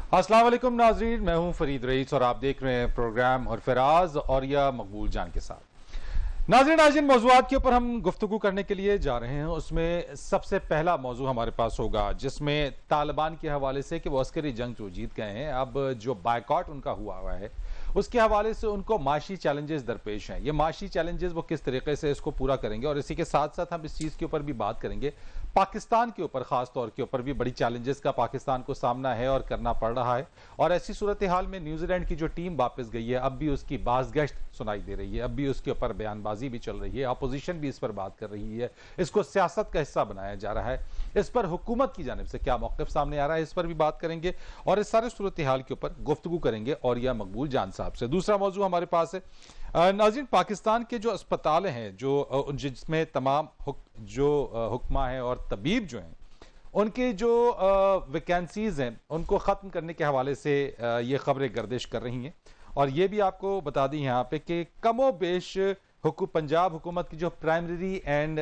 अस्सलाम वालेकुम नाजरीन, मैं हूं फरीद रईस और आप देख रहे हैं प्रोग्राम और फराज और या मकबूल जान के साथ। नाजरीन, आज जिन मौज़ूआत के ऊपर हम गुफ्तगू करने के लिए जा रहे हैं उसमें सबसे पहला मौजू हमारे पास होगा जिसमें तालिबान के हवाले से कि वो अस्करी जंग जो जीत गए हैं, अब जो बायकॉट उनका हुआ है उसके हवाले से उनको माशी चैलेंजेस दरपेश हैं। ये माशी चैलेंजेस वो किस तरीके से इसको पूरा करेंगे और इसी के साथ साथ हम इस चीज़ के ऊपर भी बात करेंगे, पाकिस्तान के ऊपर ख़ास तौर के ऊपर भी बड़ी चैलेंजेस का पाकिस्तान को सामना है और करना पड़ रहा है। और ऐसी सूरत हाल में न्यूजीलैंड की जो टीम वापस गई है, अब भी उसकी बाज़गश्त सुनाई दे रही है, अब भी उसके ऊपर बयानबाजी भी चल रही है, अपोजिशन भी इस पर बात कर रही है, इसको सियासत का हिस्सा बनाया जा रहा है। इस पर हुकूमत की जानिब से क्या मौक़िफ़ सामने आ रहा है, इस पर भी बात करेंगे और इस सारे सूरत हाल के ऊपर गुफ्तगू करेंगे और यह मकबूल जान साहब से। दूसरा मौजू हमारे पास है नाज़रीन, पाकिस्तान के जो अस्पताल हैं जो जिसमें तमाम हुक्मा हैं और तबीब जो हैं उनके जो वैकेंसीज हैं उनको ख़त्म करने के हवाले से ये खबरें गर्दिश कर रही हैं। और ये भी आपको बता दी यहाँ पे कि कमो बेश पंजाब हुकूमत की जो primary and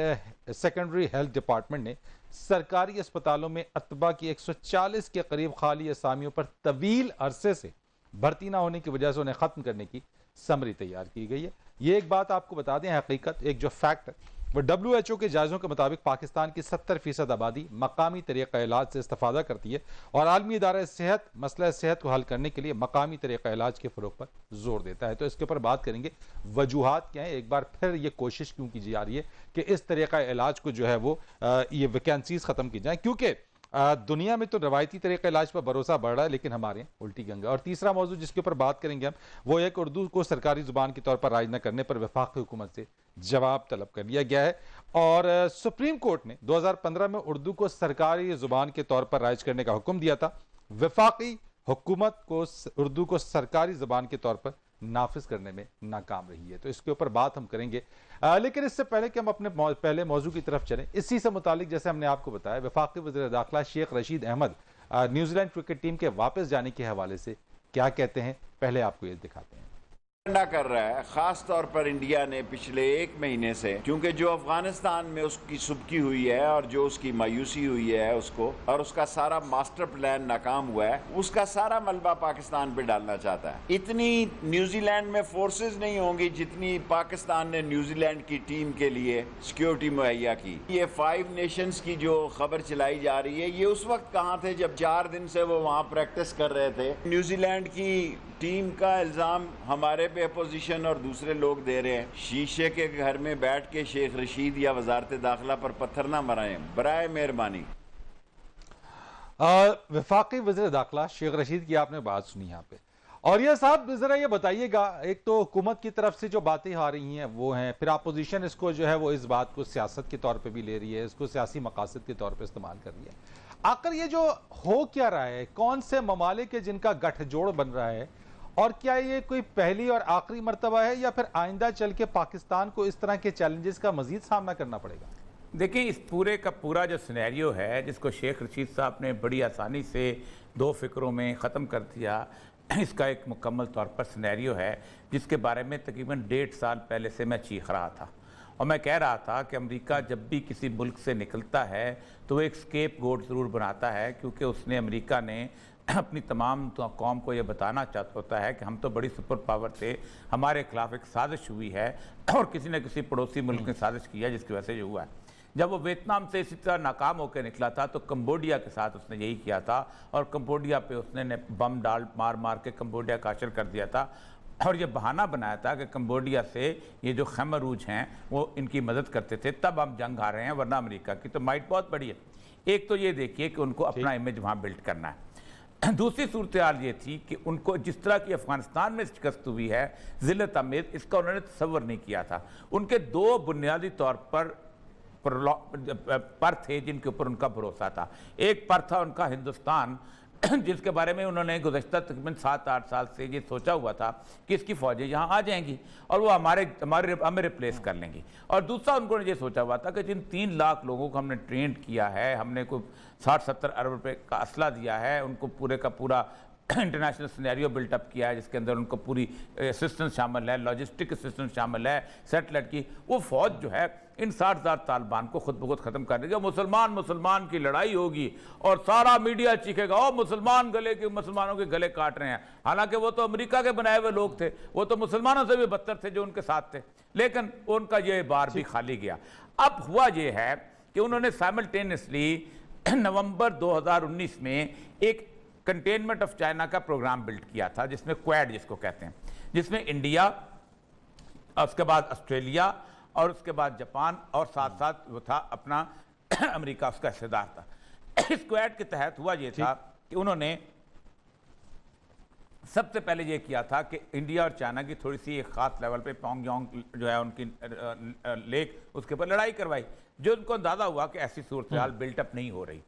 secondary health department ने सरकारी अस्पतालों में अतबा की 140 के करीब खाली असामियों पर तवील अरसे से भर्ती ना होने की वजह से उन्हें ख़त्म करने की समरी तैयार की गई है। ये एक बात आपको बता दें, हकीकत एक जो फैक्ट है वो WHO के जायज़ों के मुताबिक पाकिस्तान की 70% आबादी मकामी तरीक़ा इलाज से इस्तेफादा करती है और आलमी इदारा सेहत मसला सेहत को हल करने के लिए मकामी तरीक़ा इलाज के फ़रोग़ पर जोर देता है। तो इसके ऊपर बात करेंगे, वजूहात क्या है, एक बार फिर ये कोशिश क्यों की जा रही है कि इस तरीक़ा इलाज को जो है वो ये वैकेंसीज ख़त्म की जाए, क्योंकि दुनिया में तो रवायती तरीक़े इलाज पर भरोसा बढ़ रहा है लेकिन हमारे यहाँ उल्टी गंगा। और तीसरा मौजू जिसके ऊपर बात करेंगे हम वो एक उर्दू को सरकारी ज़ुबान के तौर पर राज न करने पर वफाकी हुकूमत से जवाब तलब कर लिया गया है। और सुप्रीम कोर्ट ने 2015 में उर्दू को सरकारी ज़ुबान के तौर पर राइज करने का हुक्म दिया था। वफाकी हुकूमत को उर्दू को सरकारी ज़ुबान के तौर पर नाफिज करने में नाकाम रही है। तो इसके ऊपर बात हम करेंगे, लेकिन इससे पहले कि हम अपने पहले मौजू की तरफ चलें, इसी से मुतालिक जैसे हमने आपको बताया, वफाकी वज़ीर दाखिला Sheikh Rashid Ahmed New Zealand cricket team के वापस जाने के हवाले से क्या कहते हैं, पहले आपको ये दिखाते हैं। कर रहा है खास तौर पर इंडिया ने पिछले एक महीने से, क्योंकि जो अफगानिस्तान में उसकी सुबकी हुई है और जो उसकी मायूसी हुई है उसको, और उसका सारा मास्टर प्लान नाकाम हुआ है, उसका सारा मलबा पाकिस्तान पे डालना चाहता है। इतनी न्यूजीलैंड में फोर्सेस नहीं होंगी जितनी पाकिस्तान ने न्यूजीलैंड की टीम के लिए सिक्योरिटी मुहैया की। ये 5 नेशंस की जो खबर चलाई जा रही है, ये उस वक्त कहाँ थे जब 4 दिन से वो वहाँ प्रैक्टिस कर रहे थे। न्यूजीलैंड की टीम का इल्ज़ाम हमारे पे अपोजिशन और दूसरे लोग दे रहे हैं। शीशे के घर में बैठ के शेख रशीद या वजारत दाखिला पर पत्थर ना मराएं, बराए मेहरबानी। वफाकी वज़ीर दाखिला शेख रशीद की आपने बात सुनी यहाँ पे, और ये साहब जरा ये बताइएगा, एक तो हुकूमत की तरफ से जो बातें आ रही हैं वो हैं, फिर अपोजिशन इसको जो है वो इस बात को सियासत के तौर पे भी ले रही है, इसको सियासी मकासद के तौर पे इस्तेमाल कर रही है। आखिर ये जो हो क्या रहा है, कौन से ममालिक है जिनका गठजोड़ बन रहा है, और क्या ये कोई पहली और आखिरी मर्तबा है या फिर आइंदा चल के पाकिस्तान को इस तरह के चैलेंजेस का मजीद सामना करना पड़ेगा? देखिए, इस पूरे का पूरा जो सिनेरियो है जिसको शेख रशीद साहब ने बड़ी आसानी से 2 फिक्रों में ख़त्म कर दिया, इसका एक मुकम्मल तौर पर सिनेरियो है जिसके बारे में तकरीबन 1.5 साल पहले से मैं चीख रहा था। और मैं कह रहा था कि अमेरिका जब भी किसी मुल्क से निकलता है तो वो एक स्केप गोट ज़रूर बनाता है, क्योंकि उसने अमेरिका ने अपनी तमाम कौम को ये बताना चाहता होता है कि हम तो बड़ी सुपर पावर थे, हमारे खिलाफ एक साजिश हुई है और किसी न किसी पड़ोसी मुल्क ने साजिश की है जिसकी वजह से ये हुआ है। जब वो वियतनाम से इसी तरह नाकाम होकर निकला था तो कंबोडिया के साथ उसने यही किया था और कंबोडिया पे उसने बम डाल मार मार के कंबोडिया का असर कर दिया था और ये बहाना बनाया था कि कंबोडिया से ये जो खैमरूज हैं वो इनकी मदद करते थे, तब हम जंग हार रहे हैं, वरना अमेरिका की तो माइट बहुत बड़ी है। एक तो ये देखिए कि उनको अपना इमेज वहाँ बिल्ड करना है। दूसरी सूरत हाल ये थी कि उनको जिस तरह की अफगानिस्तान में शिकस्त हुई है, ज़िल्लत आमेर, इसका उन्होंने तसव्वुर नहीं किया था। उनके 2 बुनियादी तौर पर थे जिनके ऊपर उनका भरोसा था। एक पर था उनका हिंदुस्तान, जिसके बारे में उन्होंने गुज़श्ता तकरीबन 7-8 साल से ये सोचा हुआ था कि इसकी फ़ौजें यहाँ आ जाएंगी और वो हमें रिप्लेस कर लेंगी। और दूसरा उन्होंने ये सोचा हुआ था कि जिन 3 लाख लोगों को हमने ट्रेंड किया है, हमने कोई 60-70 अरब रुपये का असला दिया है, उनको पूरे का पूरा इंटरनेशनल सिनेरियो बिल्टअप किया है, जिसके अंदर उनको पूरी असिस्टेंस शामिल है, लॉजिस्टिक असिस्टेंस शामिल है, सेटेलाइट की। वो फौज जो है इन 60,000 तालिबान को खुद बखुद ख़त्म कर देगा। मुसलमान की लड़ाई होगी और सारा मीडिया चीखेगा, ओ मुसलमानों के गले काट रहे हैं। हालांकि वो तो अमेरिका के बनाए हुए लोग थे, वो तो मुसलमानों से भी बदतर थे जो उनके साथ थे, लेकिन उनका ये बार भी खाली गया। अब हुआ ये है कि उन्होंने साइमल्टेनियसली नवंबर 2019 में एक कंटेनमेंट ऑफ चाइना का प्रोग्राम बिल्ड किया था, जिसमें क्वाड जिसको कहते हैं, जिसमें इंडिया, उसके बाद ऑस्ट्रेलिया और उसके बाद जापान और साथ साथ वो था अपना अमेरिका उसका हिस्सेदार था। इस क्वाड के तहत हुआ ये था कि उन्होंने सबसे पहले ये किया था कि इंडिया और चाइना की थोड़ी सी एक खास लेवल पे पोंगयांग जो है उनकी लेक, उसके ऊपर लड़ाई करवाई, जो उनको अंदाजा हुआ कि ऐसी सूरत हाल बिल्टअप नहीं हो रही।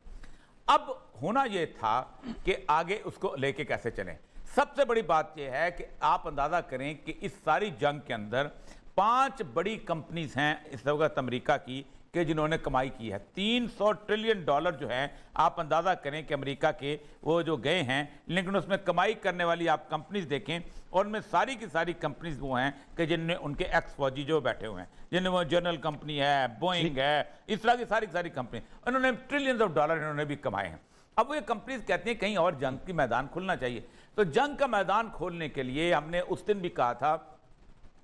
अब होना यह था कि आगे उसको लेके कैसे चलें। सबसे बड़ी बात यह है कि आप अंदाजा करें कि इस सारी जंग के अंदर 5 बड़ी कंपनीज हैं इस वक्त अमेरिका की कि जिन्होंने कमाई की है। $300 ट्रिलियन जो है, आप अंदाज़ा करें कि अमेरिका के वो जो गए हैं, लेकिन उसमें कमाई करने वाली आप कंपनीज देखें और उनमें सारी की सारी कंपनीज वो हैं कि जिनमें उनके एक्स फौजी जो बैठे हुए हैं, जिनमें वो जनरल कंपनी है, बोइंग है, इस तरह की सारी कंपनी, उन्होंने $ट्रिलियंस इन्होंने भी कमाए हैं। अब वो ये कंपनीज कहती हैं कहीं और जंग की मैदान खुलना चाहिए। तो जंग का मैदान खोलने के लिए हमने उस दिन भी कहा था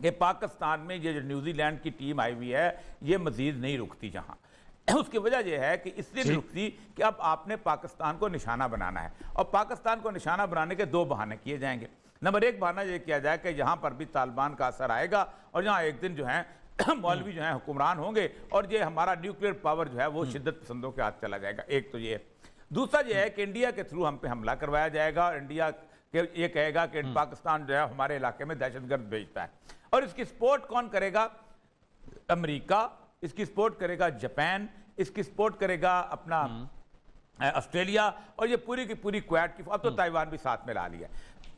कि पाकिस्तान में ये जो न्यूजीलैंड की टीम आई हुई है ये मजीद नहीं रुकती जहां। उसकी वजह यह है कि इसलिए नहीं रुकती कि अब आपने पाकिस्तान को निशाना बनाना है, और पाकिस्तान को निशाना बनाने के 2 बहाने किए जाएंगे। नंबर 1 बहाना ये किया जाए कि यहाँ पर भी तालिबान का असर आएगा और यहाँ एक दिन जो है मौलवी जो है हुक्मरान होंगे और ये हमारा न्यूक्लियर पावर जो है वो शिद्दत पसंदों के हाथ चला जाएगा। एक तो ये। दूसरा ये है कि इंडिया के थ्रू हम पे हमला करवाया जाएगा और इंडिया ये कहेगा कि पाकिस्तान जो है हमारे इलाके में दहशतगर्द भेजता है, और इसकी सपोर्ट कौन करेगा? अमेरिका, इसकी सपोर्ट करेगा जापान, इसकी सपोर्ट करेगा अपना ऑस्ट्रेलिया, और ये पूरी की पूरी क्वाड की, अब तो ताइवान भी साथ में ला लिया।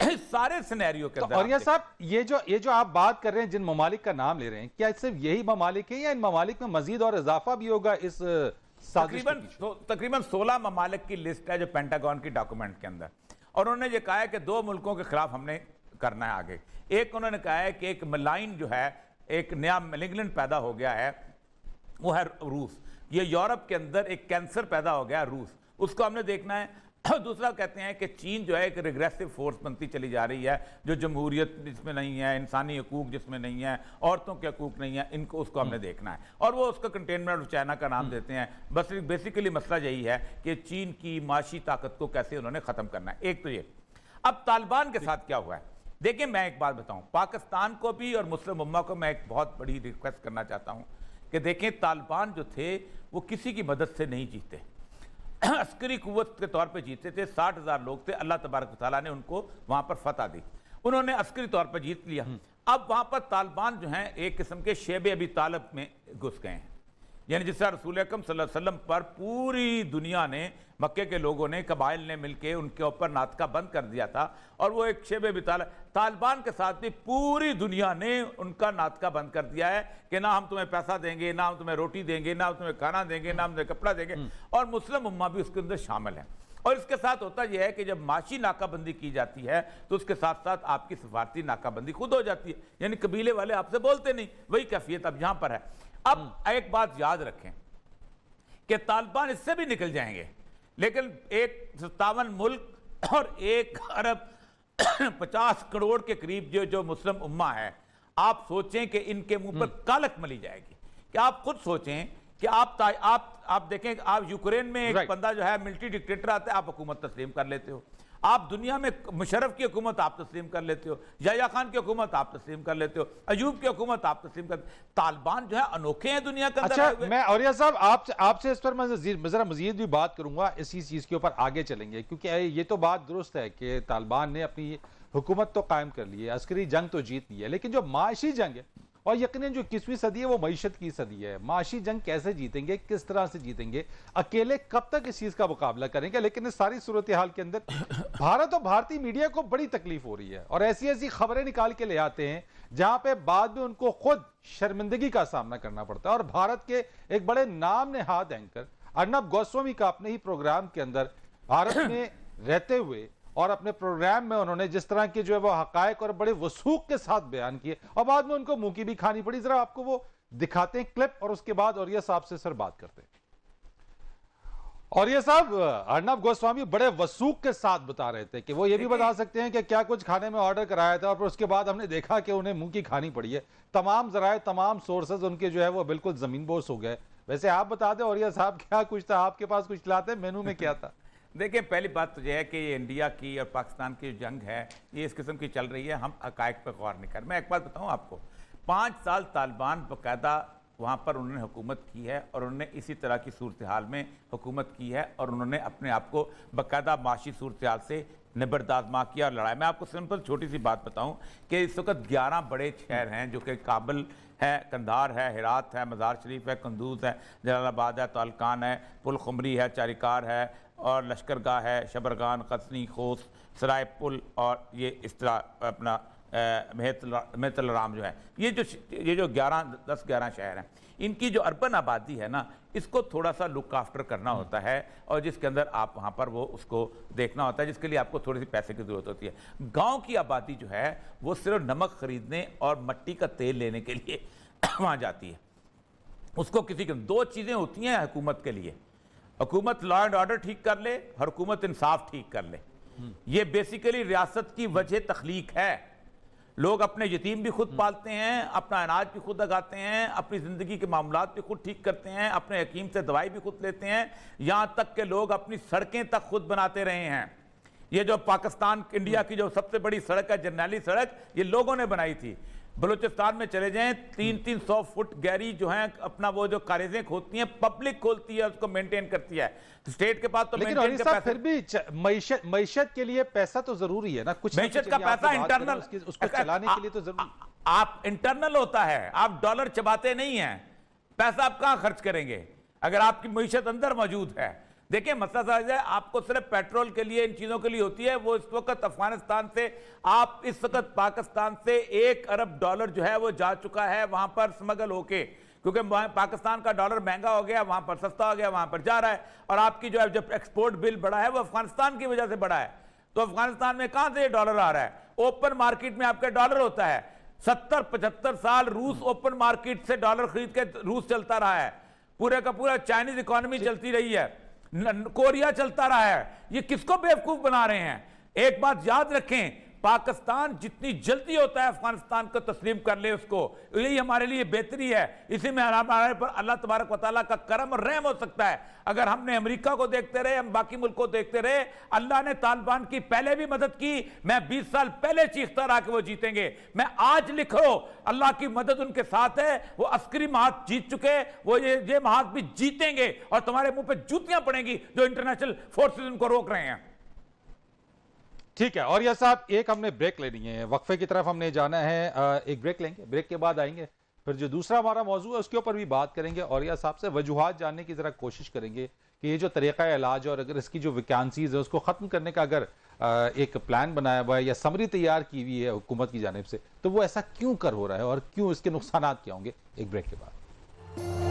इस सारे सिनेरियो के अंदर और ये साहब ये जो आप बात कर रहे हैं, जिन ममालिक का नाम ले रहे हैं, क्या सिर्फ यही ममालिक है या इन ममालिक में मजीद और इजाफा भी होगा इस साजिश के पीछे? तकरीबन 16 ममालिक की लिस्ट है जो पेंटागन की डॉक्यूमेंट के अंदर, और उन्होंने ये कहा है कि 2 मुल्कों के खिलाफ हमने करना है आगे। एक उन्होंने कहा है कि एक मलाइन जो है, एक नया मेलिग्नेंट पैदा हो गया है, वो है रूस। ये यूरोप के अंदर एक कैंसर पैदा हो गया है रूस, उसको हमने देखना है। दूसरा कहते हैं कि चीन जो है एक रिग्रेसिव फोर्स बनती चली जा रही है, जो जमहूरियत जिसमें नहीं है, इंसानी हकूक जिसमें नहीं है, औरतों के हकूक नहीं है, इनको उसको हमने देखना है, और वो उसका कंटेनमेंट ऑफ चाइना का नाम देते हैं। बस बेसिकली मसला यही है कि चीन की माशी ताकत को कैसे उन्होंने ख़त्म करना है। एक तो ये। अब तालिबान के साथ क्या हुआ है देखिए, मैं एक बात बताऊं, पाकिस्तान को भी और मुस्लिम उम्मा को मैं एक बहुत बड़ी रिक्वेस्ट करना चाहता हूं कि देखें, तालिबान जो थे वो किसी की मदद से नहीं जीते, अस्करी कुव्वत के तौर पे जीते थे। 60,000 लोग थे, अल्लाह तबारक व तआला ने उनको वहां पर फतह दी, उन्होंने अस्करी तौर पर जीत लिया। अब वहां पर तालिबान जो हैं एक किस्म के शेब अबी तालिब में घुस गए हैं, यानी जिस तरह रसूल अकरम सल्लल्लाहु अलैहि वसल्लम पर पूरी दुनिया ने, मक्के के लोगों ने, कबाइल ने मिलकर उनके ऊपर नातका बंद कर दिया था, और वो एक शेब अबी तालिब, तालिबान के साथ भी पूरी दुनिया ने उनका नातका बंद कर दिया है कि ना हम तुम्हें पैसा देंगे, ना हम तुम्हें रोटी देंगे, ना हम तुम्हें खाना देंगे, ना हम तुम्हें कपड़ा देंगे, और मुस्लिम उम्मा भी उसके अंदर शामिल है। और इसके साथ होता यह है कि जब माशी नाकाबंदी की जाती है तो उसके साथ साथ आपकी सफारती नाकाबंदी खुद हो जाती है, यानी कबीले वाले आपसे बोलते नहीं। वही कैफियत अब यहां पर है। अब एक बात याद रखें कि तालिबान इससे भी निकल जाएंगे, लेकिन 57 मुल्क और 1 अरब 50 करोड़ के करीब जो मुस्लिम उम्मा है, आप सोचें कि इनके मुंह पर कालक मली जाएगी। कि आप खुद सोचें कि आप देखें, आप यूक्रेन में एक बंदा जो है मिलिट्री डिक्टेटर आता है, आप हुकूमत तस्लीम कर लेते हो। आप दुनिया में मुशर्रफ की हुकूमत आप तस्लीम कर लेते हो, याह्या खान की हुकूमत आप तस्लीम कर लेते हो, अयूब की हुकूमत आप तस्लीम कर। तालिबान जो है अनोखे हैं दुनिया के अंदर। अच्छा, मैं औरिया साहब आपसे इस पर मैं जरा मजीद भी बात करूंगा, इसी चीज के ऊपर आगे चलेंगे, क्योंकि ये तो बात दुरुस्त है कि तालिबान ने अपनी हुकूमत तो कायम कर ली है, अस्करी जंग तो जीत ली है, लेकिन जो माशी जंग है, और यकीनन जो 21वीं सदी है वो मईशत की सदी है, माशी जंग कैसे जीतेंगे, किस तरह से जीतेंगे, अकेले कब तक इस चीज का मुकाबला करेंगे। लेकिन इस सारी सूरत हाल के अंदर भारत और भारतीय मीडिया को बड़ी तकलीफ हो रही है, और ऐसी ऐसी खबरें निकाल के ले आते हैं जहां पे बाद में उनको खुद शर्मिंदगी का सामना करना पड़ता है। और भारत के एक बड़े नाम नेहाद एंकर अर्नब गोस्वामी का अपने ही प्रोग्राम के अंदर भारत में रहते हुए اور اپنے پروگرام میں انہوں نے جس طرح کے جو ہے وہ حقائق اور بڑے وثوق کے ساتھ بیان کیے اور بعد میں ان کو منہ کی بھی کھانی پڑی. ذرا آپ کو وہ دکھاتے ہیں کلپ اور اس کے بعد اوریہ صاحب سے سر بات کرتے ہیں. اوریہ صاحب، ارنب گوسوامی بڑے وثوق کے ساتھ بتا رہے تھے کہ وہ یہ بھی بتا سکتے ہیں کہ کیا کچھ کھانے میں آرڈر کرایا تھا اور پھر اس کے بعد ہم نے دیکھا کہ انہیں منہ کی کھانی پڑی ہے. تمام ذرائع، تمام سورسز ان کے جو ہے وہ بالکل زمین بوس ہو گئے. ویسے آپ بتا دیں اوریہ صاحب، کیا کچھ تھا آپ کے پاس؟ کچھ کھلاتے ہیں مینو میں کیا تھا؟ دیکھیں، پہلی بات تو یہ ہے کہ یہ انڈیا کی اور پاکستان کی جو جنگ ہے یہ اس قسم کی چل رہی ہے، ہم حقائق پہ غور نہیں کر. میں ایک بات بتاؤں آپ کو، 5 سال طالبان باقاعدہ وہاں پر انہوں نے حکومت کی ہے اور انہوں نے اسی طرح کی صورتحال میں حکومت کی ہے اور انہوں نے اپنے آپ کو باقاعدہ معاشی صورتحال سے نبردآزما کیا اور لڑائی. میں آپ کو سمپل چھوٹی سی بات بتاؤں کہ اس وقت 11 بڑے شہر ہیں جو کہ کابل ہے، قندھار ہے، ہرات ہے، مزار شریف ہے، قندوز ہے، جلال آباد ہے، تالکان ہے، پل خمری ہے، چاریکار ہے اور لشکرگاہ ہے، شبرغان، غزنی، خوست، سرائے پل اور یہ اس طرح اپنا مہت الرام جو ہے. یہ جو 10-11 شہر ہیں، ان کی جو اربن آبادی ہے نا، اس کو تھوڑا سا لک آفٹر کرنا ہوتا ہے اور جس کے اندر آپ وہاں پر وہ اس کو دیکھنا ہوتا ہے، جس کے لیے آپ کو تھوڑی سی پیسے کی ضرورت ہوتی ہے. گاؤں کی آبادی جو ہے وہ صرف نمک خریدنے اور مٹی کا تیل لینے کے لیے وہاں جاتی ہے. اس کو کسی 2 چیزیں ہوتی ہیں حکومت کے لیے: حکومت لا اینڈ آرڈر ٹھیک کر لے، حکومت انصاف ٹھیک کر لے. یہ بیسیکلی ریاست کی وجہ تخلیق ہے. لوگ اپنے یتیم بھی خود پالتے ہیں، اپنا اناج بھی خود اگاتے ہیں، اپنی زندگی کے معاملات بھی خود ٹھیک کرتے ہیں، اپنے حکیم سے دوائی بھی خود لیتے ہیں، یہاں تک کہ لوگ اپنی سڑکیں تک خود بناتے رہے ہیں. یہ جو پاکستان انڈیا کی جو سب سے بڑی سڑک ہے، جرنیلی سڑک، یہ لوگوں نے بنائی تھی. بلوچستان میں چلے جائیں، 300 فٹ گہری جو ہیں اپنا وہ جو کاریزیں کھولتی ہیں، پبلک کھولتی ہے، اس کو مینٹین کرتی ہے. اسٹیٹ کے پاس تو لیکن اوریہ صاحب پھر بھی معیشت کے لیے پیسہ تو ضروری ہے نا. کچھ معیشت کا پیسہ انٹرنل، اس کو چلانے کے لیے تو ضروری. آپ انٹرنل ہوتا ہے، آپ ڈالر چباتے نہیں ہیں. پیسہ آپ کہاں خرچ کریں گے اگر آپ کی معیشت اندر موجود ہے؟ دیکھیں، مسئلہ سمجھ ہے، آپ کو صرف پیٹرول کے لیے ان چیزوں کے لیے ہوتی ہے. وہ اس وقت افغانستان سے، آپ اس وقت پاکستان سے $1 ارب جو ہے وہ جا چکا ہے وہاں پر سمگل ہو کے، کیونکہ پاکستان کا ڈالر مہنگا ہو گیا، وہاں پر سستا ہو گیا، وہاں پر جا رہا ہے. اور آپ کی جو ہے جب ایکسپورٹ بل بڑھا ہے وہ افغانستان کی وجہ سے بڑھا ہے. تو افغانستان میں کہاں سے یہ ڈالر آ رہا ہے؟ اوپن مارکیٹ میں آپ کا ڈالر ہوتا ہے. 70-75 سال روس اوپن مارکیٹ سے ڈالر خرید کے روس چلتا رہا ہے. پورے کا پورا چائنیز اکانومی چلتی رہی ہے، کوریا چلتا رہا ہے. یہ کس کو بیوقوف بنا رہے ہیں؟ ایک بات یاد رکھیں، پاکستان جتنی جلدی ہوتا ہے افغانستان کو تسلیم کر لے، اس کو، یہی ہمارے لیے بہتری ہے. اسی میں ہمارے پر اللہ تبارک و تعالیٰ کا کرم اور رحم ہو سکتا ہے. اگر ہم نے امریکہ کو دیکھتے رہے، ہم باقی ملک کو دیکھتے رہے، اللہ نے طالبان کی پہلے بھی مدد کی. میں 20 سال پہلے چیختا رہا کہ وہ جیتیں گے. میں آج لکھو، اللہ کی مدد ان کے ساتھ ہے. وہ عسکری محاذ جیت چکے، وہ یہ محاذ بھی جیتیں گے اور تمہارے منہ پہ جوتیاں پڑیں گی جو انٹرنیشنل فورسز ان کو روک رہے ہیں. ٹھیک ہے اوریہ صاحب، ایک ہم نے بریک لینی ہے، وقفے کی طرف ہم نے جانا ہے. ایک بریک لیں گے، بریک کے بعد آئیں گے، پھر جو دوسرا ہمارا موضوع ہے اس کے اوپر بھی بات کریں گے. اوریہ صاحب سے وجوہات جاننے کی ذرا کوشش کریں گے کہ یہ جو طریقہ علاج اور اگر اس کی جو ویکانسیز ہے اس کو ختم کرنے کا اگر ایک پلان بنایا ہوا ہے یا سمری تیار کی ہوئی ہے حکومت کی جانب سے، تو وہ ایسا کیوں کر ہو رہا ہے اور کیوں اس کے نقصانات کیا ہوں گے. ایک بریک کے بعد.